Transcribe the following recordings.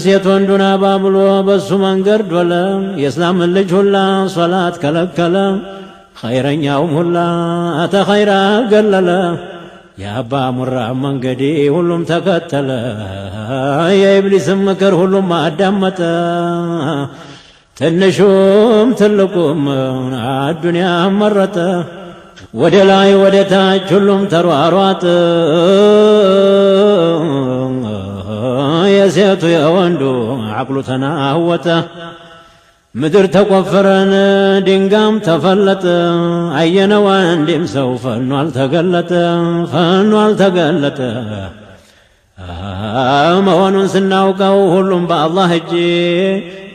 ሴት ወንዱን አባብሎ በሱ መንገድ ዶለ የእስላም ልጅ ሁላ ሶላት ከለከለ ኸይረኛውም ሁላ ተኸይራ ገለለ የአባ ሙራ መንገዴ ሁሉም ተከተለ የኢብሊስም ምክር ሁሉም አዳመጠ ትንሹም ትልቁም አዱንያ መረጠ ወደ ላይ ወደ ታች ሁሉም ተሯሯጠ የሴቱ የወንዱ አቅሉ ተናወጠ ምድር ተቆፈረን ድንጋም ተፈለጠ አየነው አንድም ሰው ፈኖ አልተገለጠ መሆኑን ስናውቀው ሁሉም በአላህ እጅ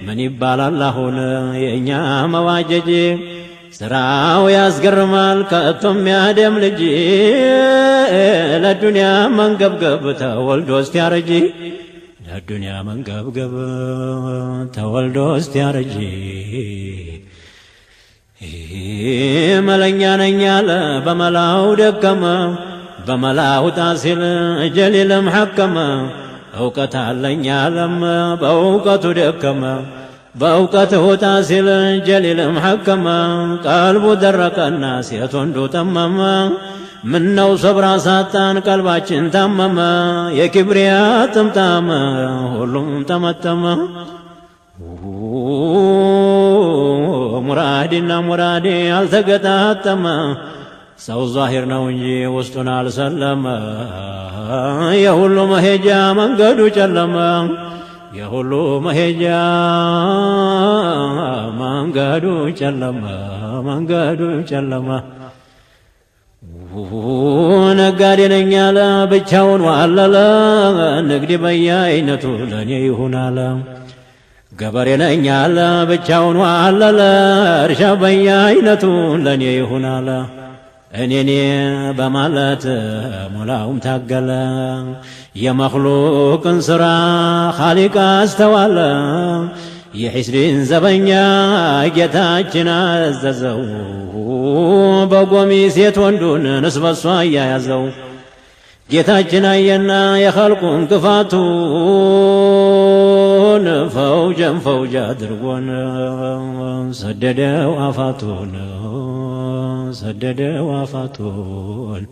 ምን ይባላል አሁን የእኛ መዋጀጅ ስራው ያስገርማል ከቶም ያደም ልጅ ለዱንያ መንገብገብ ተወልዶ እስቲያረጅ ለዱንያ መንገብገብ ተወልዶ እስቲያረጅ መለኛ ነኝ ያለ በመላው ደከመ በመላው ጣሲል ጀሊልም ሐከመ እውቀት አለኝ አለም በእውቀቱ ደከመ በእውቀት ውጣ ሲል ጀሊልም ሐከመ ቀልቡ ደረቀና ሴት ወንዱ ጠመመ ምነው ሶብራ ሳጣን ቀልባችን ታመመ የኪብሪያ ጥምጣመ ሁሉም ጠመጠመ ሙራዲና ሙራዴ አልተገጣጠመ ሰው ዛሂር ነው እንጂ ውስጡን አልሰለመ የሁሉ መሄጃ መንገዱ ጨለመ የሁሉ መሄጃ መንገዱ ጨለመ ነጋዴ ነኝ ያለ ብቻውን ዋለለ ንግድ በየአይነቱ ለኔ ይሁን አለ ገበሬ ነኝ ያለ ብቻውን ዋለለ እርሻ በየአይነቱ ለኔ ይሁን አለ እኔ በማለት ሙላውም ታገለ የመኽሉቅን ሥራ ኻሊቅ አስተዋለ የሒስሪን ዘበኛ ጌታችን አዘዘው በጎሚ ሴት ወንዱን ንስበሷ እያያዘው ጌታችን አየና የኸልቁን ክፋቱን ፈውጀ አድርጎን ሰደደው አፋቱን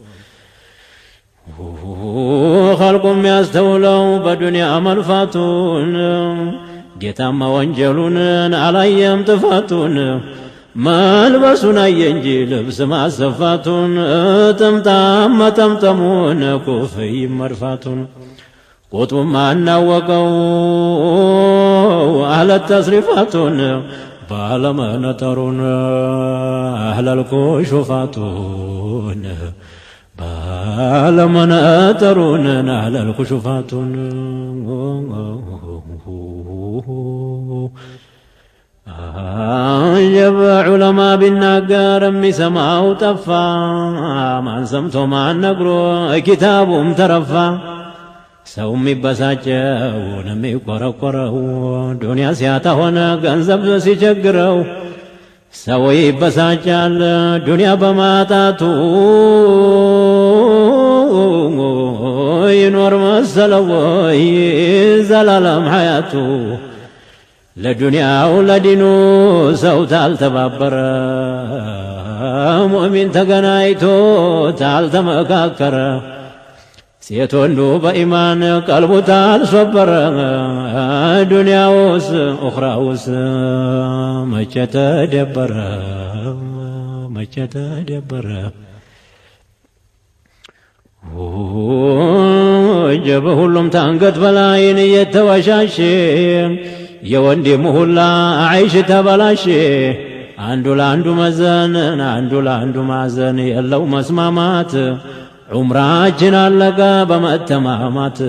ኸልቁም ያስተውለው በዱንያ መልፋቱን ጌታማ ወንጀሉን አላየም ጥፋቱን መልበሱን አየ እንጂ ልብስ ማሰፋቱን ጥምጣም መጠምጠሙን ኩፍይ መድፋቱን ቁጥቡም አናወቀው አህለት ተስሪፋቱን ባለመነጠሩን አህለል ኩሹፋቱን ባለመነጠሩን አህለል ኩሹፋቱን አጀብ ዑለማ ቢናገር የሚሰማው ጠፋ ማን ሰምቶ ማን ነግሮ ኪታቡም ተረፋ ሰው የሚበሳጨውን የሚቆረቆረው ዱንያ ሲያጣ ሆነ ገንዘብ ሲቸግረው ሰው ይበሳጫል ዱንያ በማጣቱ ይኖር መሰለው ወይ ዘላለም ሐያቱ ለዱንያው ለዲኑ ሰው ታልተባበረ ሙእሚን ተገናኝቶ ታልተመካከረ ሴት ወንዱ በኢማን ቀልቡ ታልሶበረ ዱንያውስ ኡኽራውስ መቼ ተደበረ ወጀበ ሁሉም ታንገት በላይን እየተወሻሸ የወንድሙ ሁላ አይሽ ተበላሸ አንዱ ለአንዱ መዘን አንዱ ለአንዱ ማዘን የለው መስማማት ዑምራችን አለቀ በመተማማት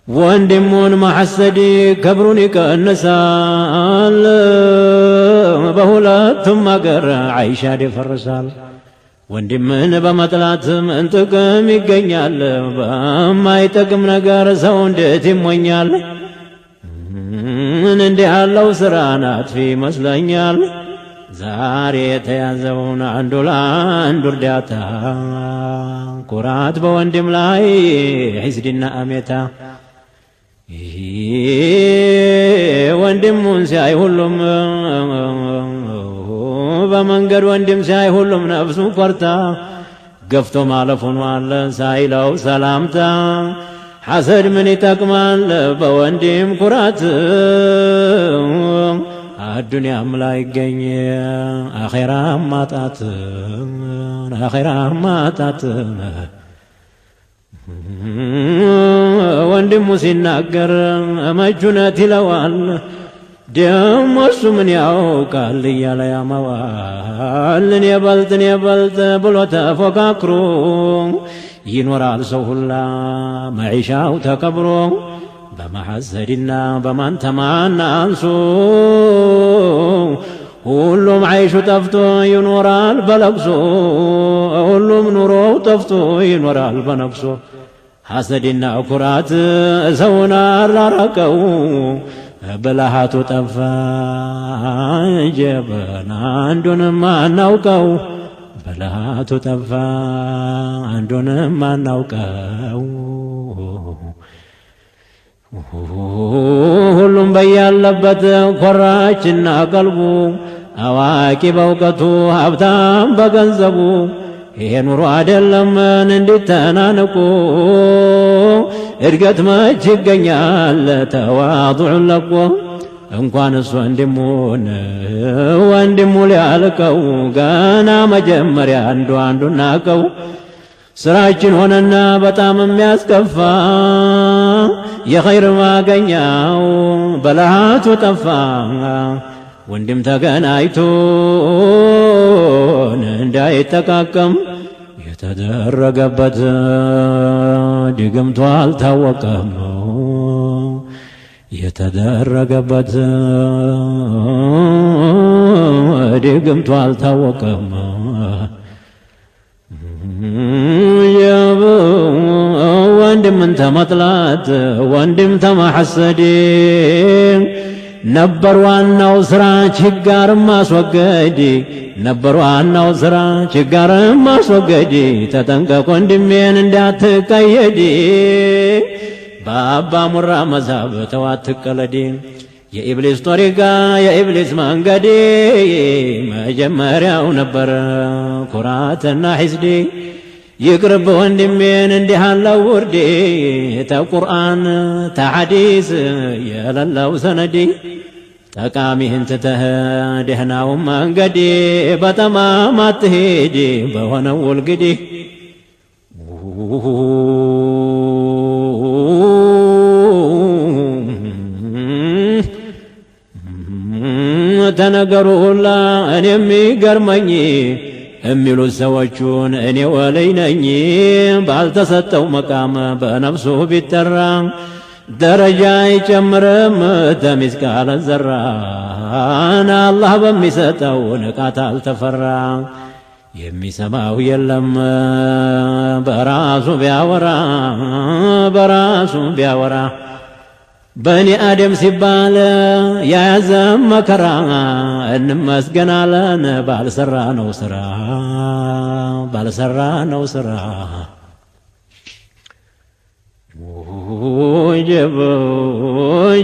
ወንድሙን ማሐሰድ ክብሩን ይቀንሳል በሁለቱም አገር አይሻ ይፈርሳል ወንድምን በመጥላት ምን ጥቅም ይገኛል በማይጠቅም ነገር ሰው እንዴት ይሞኛል እንዲህ ያለው ሥራ ናጥፊ ይመስለኛል ዛሬ የተያዘውን አንዱ ለአንዱ እርዳታ ኩራት በወንድም ላይ ሒስድና አሜታ ወንድሙን ሲያይ ሁሉም በመንገድ ወንድም ሲያይ ሁሉም ነፍሱን ፈርታ ገፍቶ ማለፉን ዋለ ሳይለው ሰላምታ ሐሰድ ምን ይጠቅማል በወንድም ኩራት አዱንያም ላይ ይገኝ አኺራም ማጣት ወንድሙ ሲናገር መጁነት ይለዋል ደሞ እሱ ምን ያውቃል እያለ ያማዋል እኔ በልጥ ብሎ ተፎካክሮ ይኖራል ሰው ሁላ መዒሻው ተከብሮ በመሐሰድና በማንተማና አንሱ ሁሉም ዓይሹ ጠፍቶ ይኖራል በለቅሶ ሁሉም ኑሮው ጠፍቶ ይኖራል በነቅሶ ሐሰድና ኩራት ሰውን አራራቀው በልሃቱ ጠፋ ጀበና አንዱንም አናውቀው በልሃቱ ጠፋ አንዱንም አናውቀው ሁሉም በያለበት ኮራችና ቀልቡ አዋቂ በእውቀቱ ሀብታም በገንዘቡ ይሄ ኑሮ አይደለምን እንዲተናነቁ እድገት መች ይገኛል ተዋዱዕን ለቆ እንኳንስ ወንድሙ ሊያልቀው ገና መጀመሪያ አንዱን ናቀው ስራችን ሆነና በጣም የሚያስከፋ የኸይር ማገኛው በልሃቱ ጠፋ ወንድም ተገናኝቶን እንዳይጠቃቀም የተደረገበት ድግምቱ አልታወቀም የተደረገበት ድግምቱ አልታወቀም ወንድምን ተመጥላት ወንድም ተማሐሰድ ነበር ዋናው ስራ ችጋርም ማስወገድ ነበር ዋናው ስራ ችጋርም ማስወገድ ተጠንቀቅ ወንድሜን እንዳትቀየድ በአባ ሙራ መዛብ ተዋትቀለድ የኢብሊስ ጦሪቃ የኢብሊስ መንገድ መጀመሪያው ነበር ኩራትና ሒስድ ይቅርብ ወንድሜን እንዲህ አለው ውርዴ ተቁርአን ተሐዲስ የሌለው ሰነድ ጠቃሚህን ትተህ ደህናውን መንገድ በጠማማ አትሄድ በሆነው ውልግድ ተነገሩ ሁላ እኔ የሚገርመኝ የሚሉት ሰዎቹን እኔ ወለይ ነኝ ባልተሰጠው መቃም በነፍሱ ቢጠራ ደረጃ አይጨምርም ተሚስቃለ ዘራን አላህ በሚሰጠው ንቃት አልተፈራ የሚሰማው የለም በራሱ ቢያወራ በኒ አደም ሲባል ያዘም መከራ እንመስገናለን ባልሰራነው ስራ ወጀብ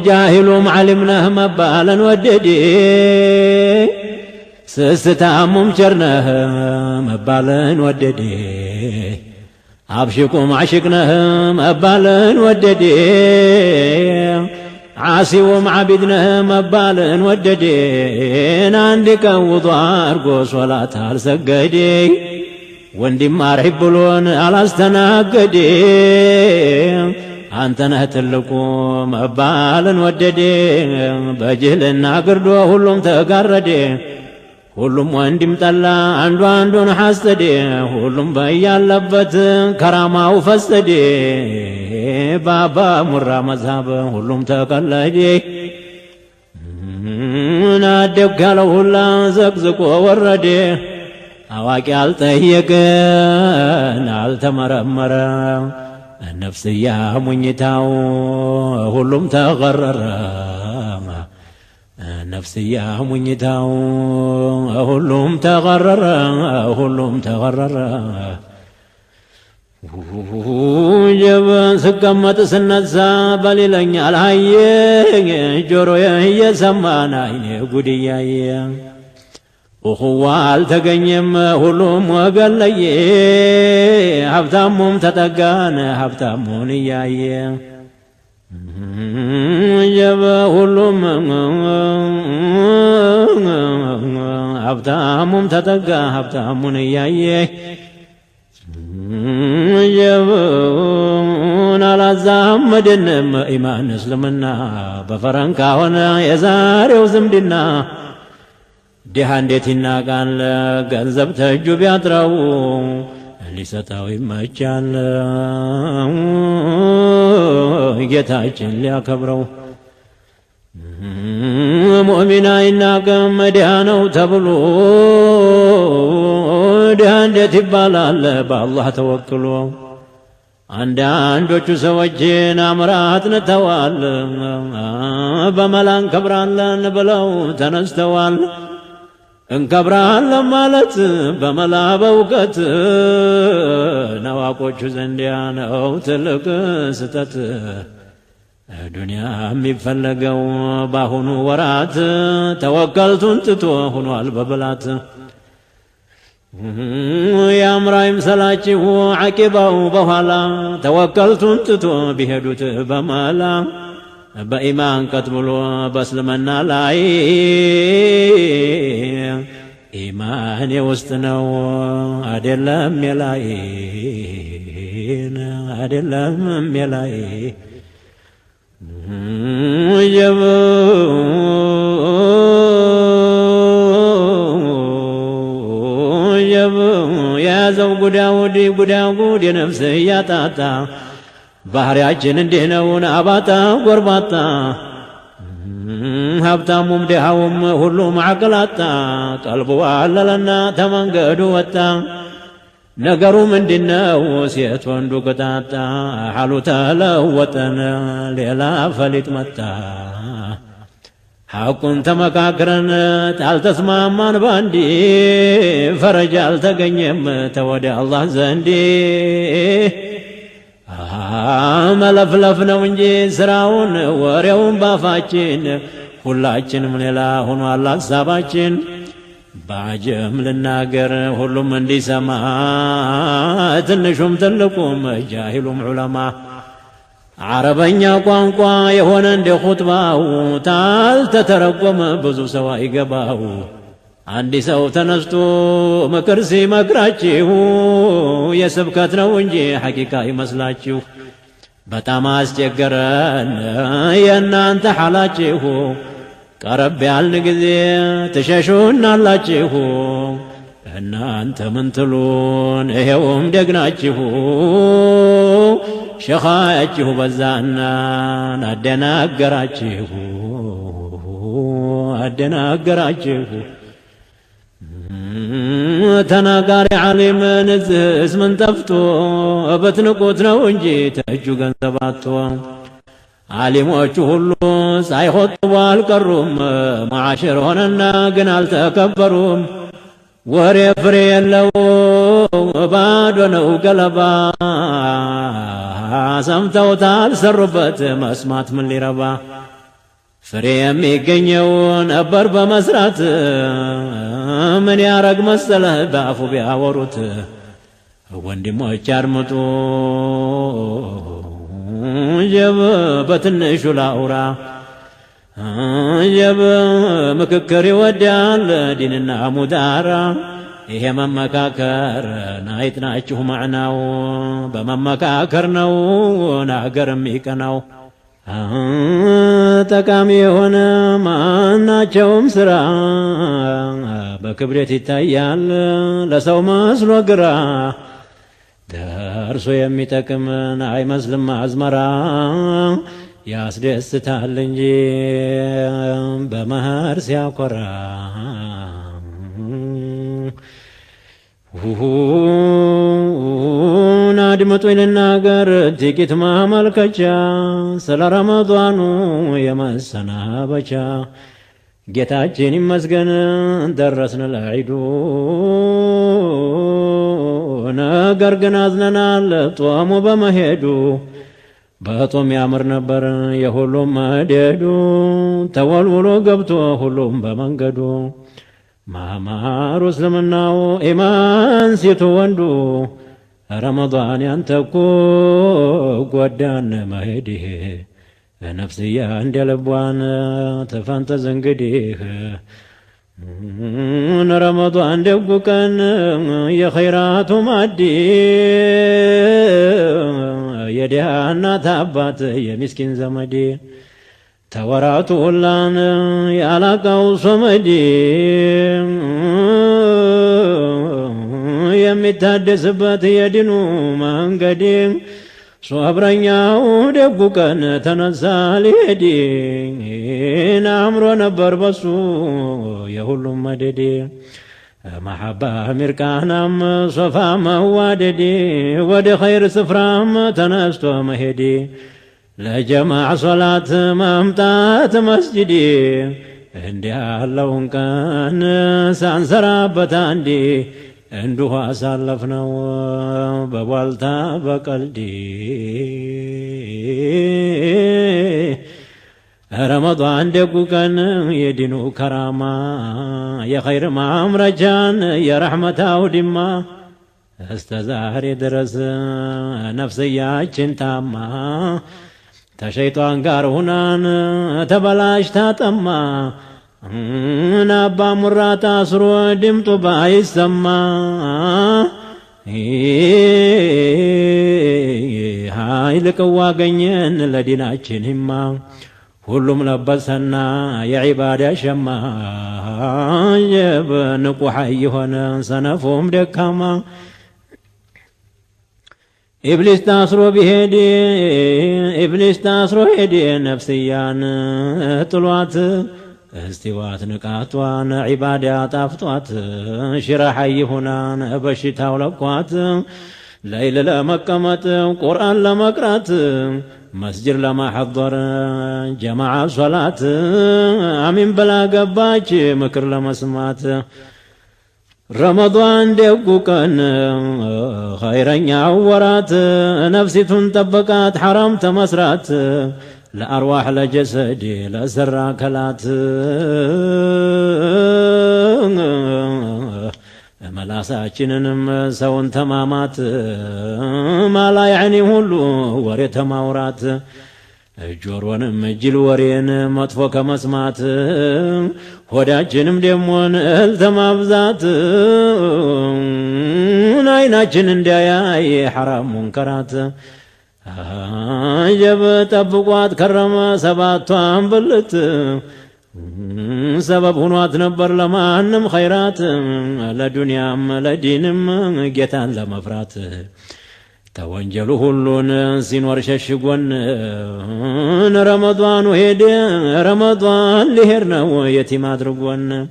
ጃሂሉም ዓሊምነህ መባለን ወደዴ ስስታሙም ቸርነህ መባለን ወደዴ አብሽቁም አሽቅነህ መባለን ወደዴ ዓሲውም ዓቢድነህ መባለን ወደዴ አንድ ቀን ውዱእ አርጎ ሶላት አልሰገዴ ወንድም አርሂብ ብሎን አላስተናገዴ አንተነህ ትልቁ መባለን ወደዴ በጅህልና ግርዶ ሁሉም ተጋረዴ ሁሉም ወንድም ጠላ አንዱን ሐሰዴ ሁሉም በያለበት ከራማው ፈሰዴ ባባ ሙራ መዝሃብ ሁሉም ተቀለዴ ናደግ ያለው ሁላ ዘቅዝቆ ወረዴ አዋቂ አልጠየቅን አልተመረመረ ነፍስያ ሙኝታው ሁሉም ተቀረረ ነፍስያ ሙኝታው ሁሉም ተቀረረ ጀብ ስቀመጥ ስነሳ በሌለኛል ሀየ ጆሮዬ እየሰማን አይኔ ጉድ እያየ እኹዋ አልተገኘም ሁሉም ወገን ለየ ሀብታሙም ተጠጋን ሀብታሙን እያየ ጀብ ሁሉም ሀብታሙም ተጠጋ ሀብታሙን እያየ ጀቡን አላዛመድንም ኢማን እስልምና በፈረንካ ሆነ የዛሬው ዝምድና ድሃ እንዴት ይናቃል ገንዘብ ተእጁ ቢያጥረው ሊሰጠው ይመቻል ጌታችን ሊያከብረው ሙእሚን አይናቅም ድሃ ነው ተብሎ ድሃ እንዴት ይባላል በአላህ ተወክሎ አንዳንዶቹ ሰዎችን አምራት ንተዋል በመላ እንከብራለን ብለው ተነስተዋል እንከብራለን ማለት በመላ በእውቀት ነዋቆቹ ዘንዲያ ነው ትልቅ ስተት ዱንያ የሚፈለገው ባሁኑ ወራት ተወከልቱን ትቶ ሆኗል በብላት ያምራ ይምሰላችሁ ዓቂባው በኋላ ተወከልቱን ትቶ ቢሄዱት በመላ በኢማን ቀጥ ብሎ በእስልምና ላይ ኢማን የውስጥ ነው አይደለም የላይ አይደለም የላይ ጀብ የያዘው ጉዳጉድ የነፍስ እያጣጣ ባህሪያችን እንዲህ ነውን አባጣ ጎርባጣ ሀብታሙም ድሃውም ሁሉም አቅላጣ ቀልቡ አለለና ተመንገዱ ወጣ ነገሩ ምንድነው ሴት ወንዱ ቅጣጣ ሐሉ ተለወጠን ሌላ ፈሊጥ መጣ ሐቁን ተመካክረን ታልተስማማን ባንዲ ፈረጃ አልተገኘም ተወደ አላህ ዘንዲ መለፍለፍ ነው እንጂ ስራውን ወሬውን ባፋችን ሁላችንም ሌላ ሆኗል ሐሳባችን ባጀም ልናገር ሁሉም እንዲሰማ ትንሹም ትልቁም ጃሂሉም ዑለማ عربኛ ቋንቋ የሆነ እንደ ኹጥባው ታልተተረጎመ ብዙ ሰው አይገባው አንድ ሰው ተነስቶ ምክር ሲመክራችሁ የስብከት ነው እንጂ ሐቂቃ ይመስላችሁ በጣም አስቸገረን የእናንተ ሐላችሁ ቀረብ ያልን ጊዜ ትሸሹናላችሁ እናንተ ምን ትሉን ይሄውም ደግናችሁ ሸኻያችሁ በዛና አደናገራችሁ ተናጋሪ ዓሊም ንዝህስ ምን ጠፍቶ በትንቁት ነው እንጂ ተእጁ ገንዘብ አጥቶ ዓሊሞቹ ሁሉ ሳይኸጥቡ አልቀሩም ማዓሽር ሆነና ግን አልተከበሩም ወሬ ፍሬ የለው ባዶ ነው ገለባ ሰምተውታል ሰሩበት መስማት ምን ሊረባ ፍሬ የሚገኘው ነበር በመስራት ምን ያረግ መሰለህ በአፉ ቢያወሩት ወንድሞች አድምጡ ጀብ በትንሹ ላውራ ጀብ ምክክር ይወዳል ዲንና ሙዳራ ይሄ መመካከር ናይጥናችሁ ማዕናው በመመካከር ነው ናገር የሚቀናው ጠቃሚ የሆነ ማናቸውም ስራ በክብረት ይታያል ለሰው መስሎ ግራ ደርሶ የሚጠቅምን አይመስልም አዝመራ ያስደስታል እንጂ በመኸር ሲያኮራ አድምጡ ልናገር ጥቂት ማመልከቻ ስለ ረመዷኑ የመሰናበቻ ጌታችን ይመስገን ደረስን ለዒዱ ነገር ግን አዝነናል ጦሙ በመሄዱ በጦም ያምር ነበር የሁሉም መደዱ ተወልውሎ ገብቶ ሁሉም በመንገዱ ማማሩ እስልምናው ኢማን ሴቱ ወንዱ ረመዳን ያንተኮ ጎዳን መሄድህ ነፍስያ እንደልቧን ተፈንተዝ እንግዲህ ረመዳን ደጉ ቀን የኸይራቱ ማዲ የድሃ እናት አባት የሚስኪን ዘመድ ተወራቱ ሁላን ያላቃው ሶመዲ የሚታደስበት የዲኑ መንገድ ሶብረኛው ደጉ ቀን ተነሳ ሊሄድ አምሮ ነበር በሱ የሁሉም መደድ መሐባ ሚርቃናም ሶፋ መዋደድ ወደ ኸይር ስፍራም ተነስቶ መሄድ ለጀማዕ ሶላት መምጣት መስጂድ እንዲህ ያለውን ቀን ሳንሰራበት አንዴ እንዲሁ አሳለፍነው በቧልታ በቀልድ ረመዳን ደጉ ቀን የዲኑ ከራማ የኸይር ማምረጃን የረሕመት አውድማ እስከ ዛሬ ድረስ ነፍስያችን ታማ ተሸይጧን ጋር ሁናን ተበላሽታ ጠማ አባ ሙራ ታስሮ ድምጡ ባይሰማ ኃይል ቅዋ አገኘን ለዲናችን ሂማ ሁሉም ለበሰና የዒባዳ ሸማ ንቁ ሐይ ሆነ ሰነፉም ደካማ ኢብሊስ ታስሮ ሄደ ነፍስያን ጥሏት استوات نقاطوان عبادة طافطوات شرحي هنان بشتاو لقوات ليل لمقمت قرآن لمقرات مسجد لما حضر جماعة صلاة امين بلا قباج مكر لمسمات رمضان دقو كان خيرا عورات نفسي تنطبقات حرام تمسرات لأرواح لجسد لسرى كلات ملاساتشننم سون تمامات ما لا يعني هلو وري تماورات جورونم جل ورين مطفو كمسمات ሆዳችንም ደሞን እልተማብዛት አይናችን እንዳያይ حرام منكرات جب طبقات كرم سباتوان بلت سبب هنوات نبر لمانم خيرات لدنيام لدينم جيتان لمفرات توانجلو هلون سينور ششقون رمضان وهيد رمضان لهرنا ويتيم ادرقون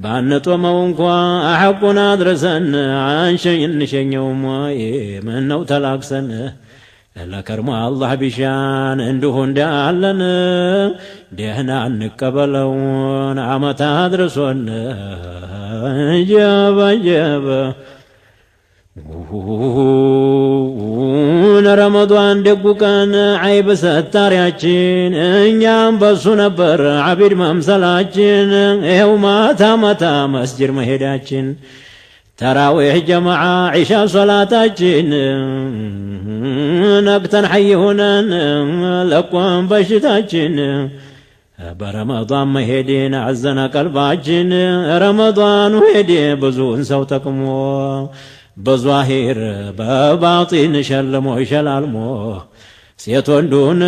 بانتو مونكوا احقنا درسن عن شيء نشينيوم منو تلاقسن لكرم الله بشان عنده እንዳለን ደህና እንቀበለውን አመት አድርሶን ጀበ ረመዳን ደጉ ቀን አይብ ሰታሪያችን እኛም በሱ ነበር አቢድ መምሰላችን ይኸው ማታ ማታ መስጂድ መሄዳችን تراويح جماعة عشاء صلاتاችን نقتن حي هنا لقوان بشتاችን برمضان مهدين عزنا قلباችን رمضان وهدي بزون سوتكمو بظاهر بباطن شلمو يشلالمو ሴት ወንዱን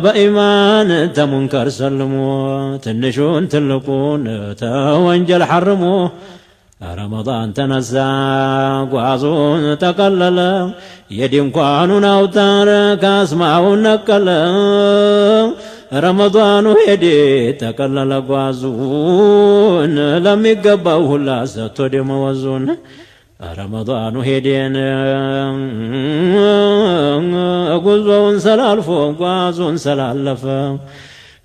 በኢማን ተሙንከር ሰልሞ ትንሹን ትልቁን ተወንጀል ሐርሞ رمضان تنزا قوازون تقلل يدنقانون أوتار كاسمعون نقل رمضان هدي تقلل قوازون لم يقبوه الله ستدم وزون رمضان هدين قوزون سلالفو قوازون سلالف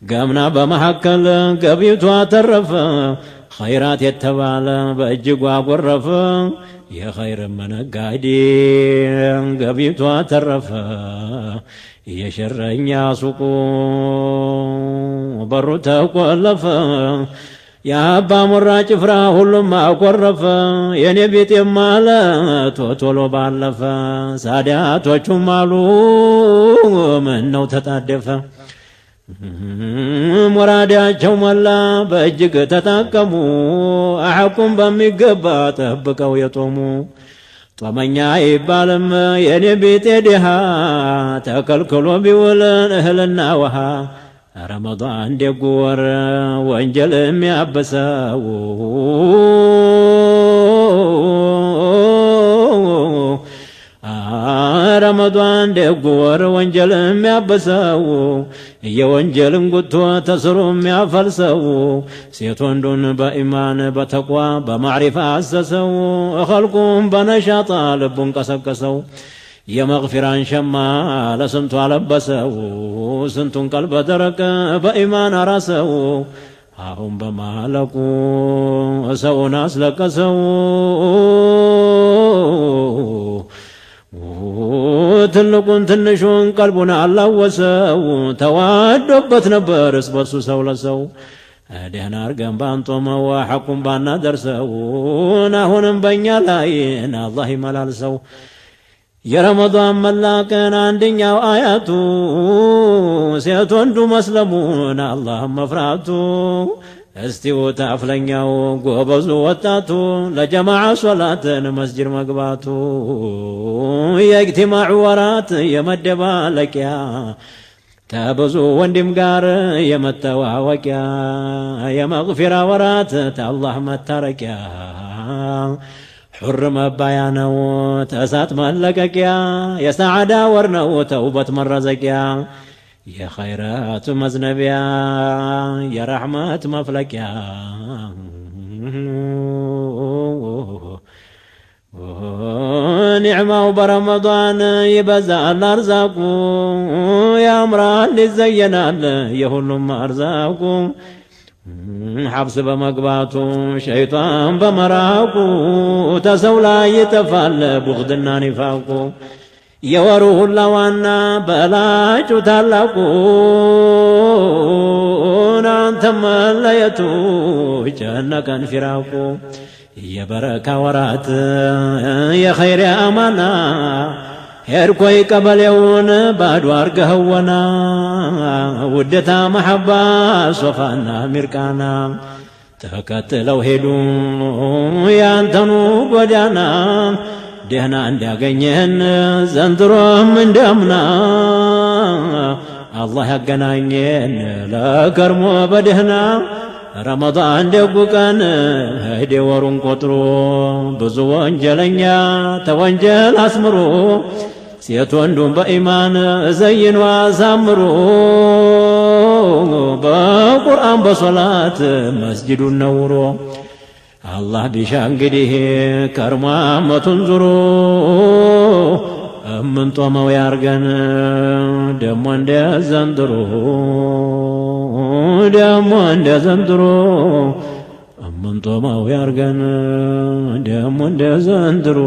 قامنا بمحكل قبيتوا ترف خيرات يتبال بأجقوا قرف የኸይር መነጋዴ ገቢቷ ተረፈ የሸረኛ ሱቁ በሩ ተቆለፈ የአባ ሙራ ጭፍራ ሁሉም አኮረፈ የኔ ቤት ማለት ቶሎ ባለፈ ሳዳቶቹም አሉ ምነው ተጣደፈ ሙራዳቸው ሞላ በእጅግ ተጣቀሙ አሐቁም በሚገባ ጠብቀው የጦሙ ጦመኛ ይባልም የኔ ቤት ድሃ ተከልክሎ ቢውልን እህልና ውሃ ረመዳን ደጉ ወር ወንጀል የሚያበሰው ረመዳን ደጉ ወር ወንጀል የሚያበሰው የወንጀልን ጉቶ ተስሮ የሚያፈልሰው ሴት ወንዱን በኢማን በተቋ በማዕሪፋ አሰሰው ኸልቁም በነሻጣ ልቡን ቀሰቀሰው የመግፊራን ሸማ ለስንቱ አለበሰው ስንቱን ቀልበ ደረቅ በኢማን አራሰው አሁን በማለቁ ሰውን አስለቀሰው ትልቁን ትንሹን ቀልቡን አላወሰው ተዋዶበት ነበር እስበሱ ሰው ለሰው ደህና አርገን ባንጦመው ሐቁን ባናደርሰው አሁንም በእኛ ላይ አላህ ይመላልሰው የረመዳን መላቀን አንደኛው አያቱ ሴት ወንዱ መስለሙን አላህ መፍራቱ እስቲው ታፍለኛው ጎበዙ ወጣቱ ለጀማዓ ሶላትን መስጂድ መግባቱ የእጅቲማዕ ወራት የመደባለቂያ ተብዙ ወንድም ጋር የመተዋወቂያ የመግፊራ ወራት ተአላህ መታረቂያ ሑር መባያ ነው ተእሳት መለቀቂያ የሰዓዳ ወር ነው ተውበት መረዘቂያ የኸይራት መዝነቢያ የረሕመት መፍለቂያ ኒዕማው በረመዳን ይበዛል አርዛቁ ያምራል ይዘየናል የሁሉም አርዛቁ ሐብስ በመግባቱ ሸይጣን በመራቁ ተሰው ላይ ይጠፋል ቡኽድና ኒፋቁ የወሩ ሁላ ዋና በላጩ ታላቁ አንተ መለየቱ ጨነቀን ፊራቁ የበረካ ወራት የኸይር አማና ሄድኮይ ቀበሌውን ባዶ አርገኸወና ውደታ መሐባ ሶፋና ሚርቃና ተከትለው ሄዱ ያንተኑ ጎዳና ደህና እንዲያገኘን ዘንድሮም እንደምና አላህ ያገናኘን ለከርሞ በደህና ረመዳን ደጉ ቀን ሄደ ወሩን ቆጥሮ ብዙ ወንጀለኛ ተወንጀል አስምሮ ሴት ወንዱን በኢማን ዘይኖ አሳምሮ በቁርአን በሶላት መስጂዱን ነውሮ አላህ ቢሻ እንግዲህ ከርሞ ዓመቱን ዙሮ እምንጦመው ያርገን ደሞ እንደ ዘንድሮ ደሞ እንደ ዘንድሮ እምንጦመው ያርገን ደሞ እንደ ዘንድሮ